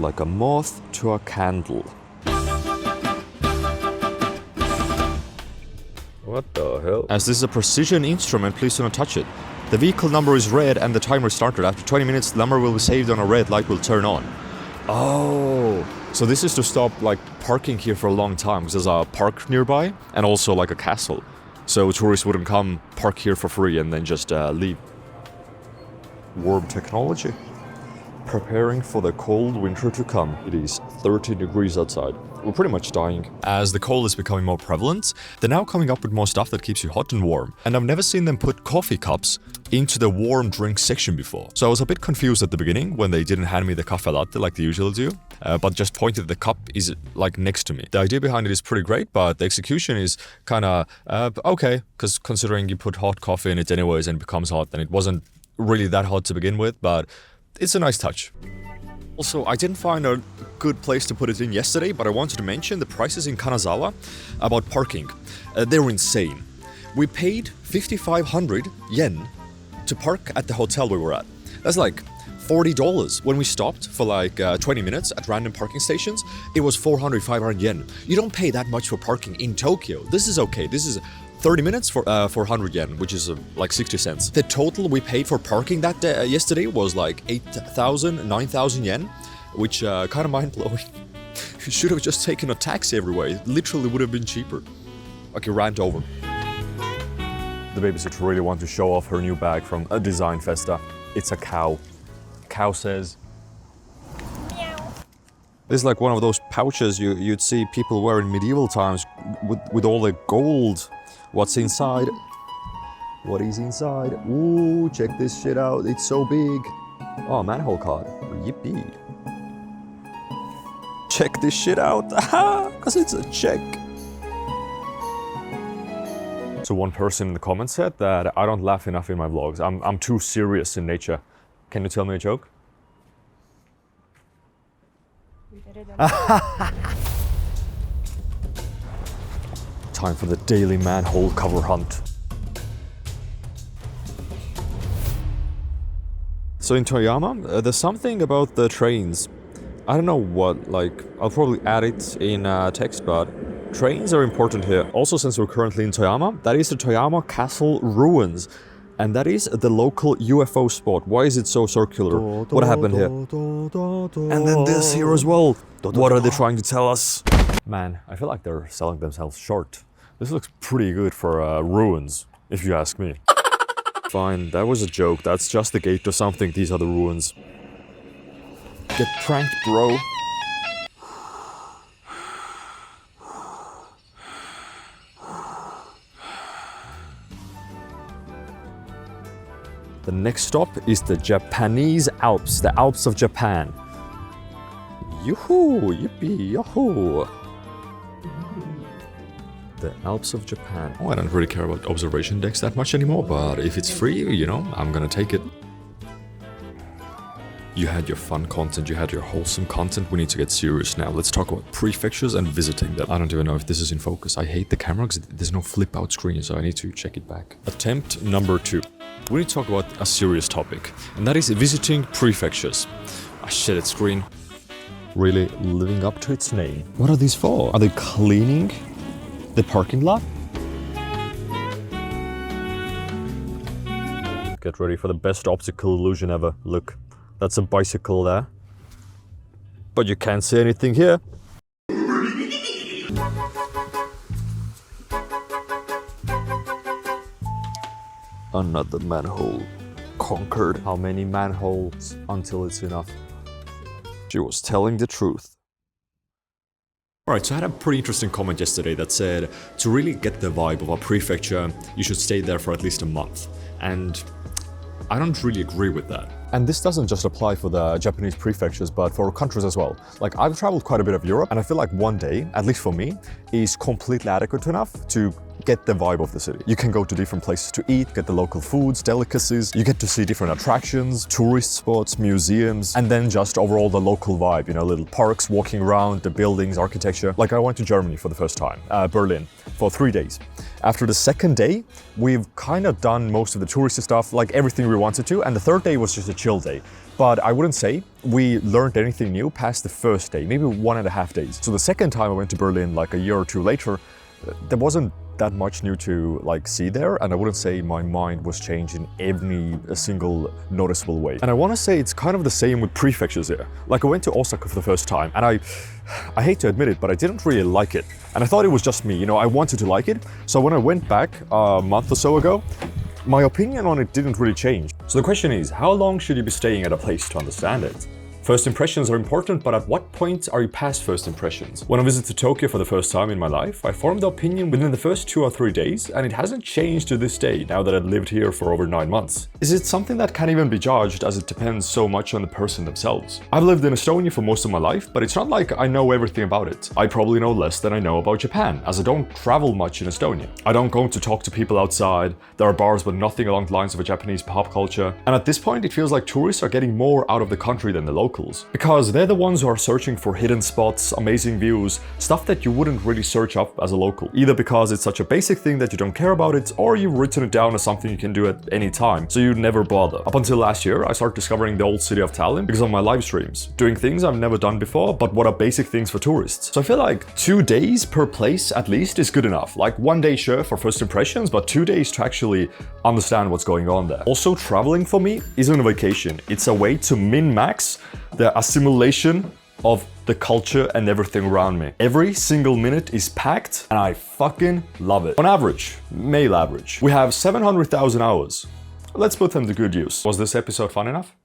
like a moth to a candle. What the hell? As this is a precision instrument, please do not touch it. The vehicle number is red and the timer started. After 20 minutes, the number will be saved on a red light will turn on. Oh, so this is to stop like parking here for a long time because there's a park nearby and also like a castle. So tourists wouldn't come park here for free and then just leave. Warm technology. Preparing for the cold winter to come. It is 30 degrees outside. We're pretty much dying. As the cold is becoming more prevalent, they're now coming up with more stuff that keeps you hot and warm. And I've never seen them put coffee cups into the warm drink section before. So I was a bit confused at the beginning when they didn't hand me the cafe latte like they usually do, but just pointed the cup is like next to me. The idea behind it is pretty great, but the execution is kind of okay, because considering you put hot coffee in it anyways and it becomes hot, and it wasn't really that hot to begin with, but it's a nice touch. Also, I didn't find a good place to put it in yesterday, but I wanted to mention the prices in Kanazawa about parking. They were insane. We paid 5,500 yen to park at the hotel we were at. That's like $40. When we stopped for like 20 minutes at random parking stations, it was 400, 500 yen. You don't pay that much for parking in Tokyo. This is okay. This is 30 minutes for 100 yen, which is like 60 cents. The total we paid for parking that day, yesterday was like 8,000, 9,000 yen, which kind of mind-blowing. You should have just taken a taxi everywhere. It literally would have been cheaper. Okay, rant over. The babysitter really wants to show off her new bag from a Design Festa. It's a cow. Cow says, meow. This is like one of those pouches you'd see people wear in medieval times with all the gold. What's inside? What is inside? Ooh, check this shit out. It's so big. Oh, manhole card. Yippee. Check this shit out. Because it's a check. So one person in the comments said that I don't laugh enough in my vlogs. I'm too serious in nature. Can you tell me a joke? Time for the daily manhole cover hunt. So in Toyama, there's something about the trains. I don't know what, like, I'll probably add it in text, but trains are important here. Also, since we're currently in Toyama, that is the Toyama Castle ruins. And that is the local UFO spot. Why is it so circular? What happened here? And then this here as well. What are they trying to tell us? Man, I feel like they're selling themselves short. This looks pretty good for ruins, if you ask me. Fine, that was a joke. That's just the gate to something. These are the ruins. Get pranked, bro. The next stop is the Japanese Alps, the Alps of Japan. Yoo-hoo, yippee, yahoo! The Alps of Japan. Oh, I don't really care about observation decks that much anymore, but if it's free, you know, I'm gonna take it. You had your fun content, you had your wholesome content, we need to get serious now. Let's talk about prefectures and visiting them. I don't even know if this is in focus. I hate the camera because there's no flip out screen, so I need to check it back. Attempt number 2. We need to talk about a serious topic, and that is visiting prefectures. Ah shit, it's green. Really living up to its name. What are these for? Are they cleaning the parking lot? Get ready for the best optical illusion ever. Look, that's a bicycle there. But you can't see anything here. Another manhole conquered. How many manholes until it's enough? She was telling the truth. Alright, so I had a pretty interesting comment yesterday that said to really get the vibe of a prefecture, you should stay there for at least a month. And I don't really agree with that. And this doesn't just apply for the Japanese prefectures, but for countries as well. Like, I've traveled quite a bit of Europe, and I feel like one day, at least for me, is completely adequate enough to get the vibe of the city. You can go to different places to eat, get the local foods, delicacies, you get to see different attractions, tourist spots, museums, and then just overall the local vibe, you know, little parks, walking around, the buildings, architecture. Like I went to Germany for the first time, Berlin, for 3 days. After the second day, we've kind of done most of the touristy stuff, like everything we wanted to, and the third day was just a chill day. But I wouldn't say we learned anything new past the first day, maybe 1.5 days. So the second time I went to Berlin, like a year or two later, there wasn't that much new to like see there, and I wouldn't say my mind was changed in every single noticeable way. And I want to say it's kind of the same with prefectures here. Like I went to Osaka for the first time, and I hate to admit it, but I didn't really like it. And I thought it was just me, you know, I wanted to like it. So when I went back a month or so ago, my opinion on it didn't really change. So the question is, how long should you be staying at a place to understand it? First impressions are important, but at what point are you past first impressions? When I visited Tokyo for the first time in my life, I formed the opinion within the first 2 or 3 days, and it hasn't changed to this day now that I've lived here for over 9 months. Is it something that can't even be judged, as it depends so much on the person themselves? I've lived in Estonia for most of my life, but it's not like I know everything about it. I probably know less than I know about Japan, as I don't travel much in Estonia. I don't go to talk to people outside, there are bars but nothing along the lines of a Japanese pop culture, and at this point it feels like tourists are getting more out of the country than the locals. Because they're the ones who are searching for hidden spots, amazing views, stuff that you wouldn't really search up as a local. Either because it's such a basic thing that you don't care about it, or you've written it down as something you can do at any time, so you never bother. Up until last year, I started discovering the old city of Tallinn because of my live streams, doing things I've never done before, but what are basic things for tourists. So I feel like 2 days per place at least is good enough. Like 1 day sure for first impressions, but 2 days to actually understand what's going on there. Also, traveling for me isn't a vacation. It's a way to min-max the assimilation of the culture and everything around me. Every single minute is packed, and I fucking love it. On average, male average, we have 700,000 hours. Let's put them to good use. Was this episode fun enough?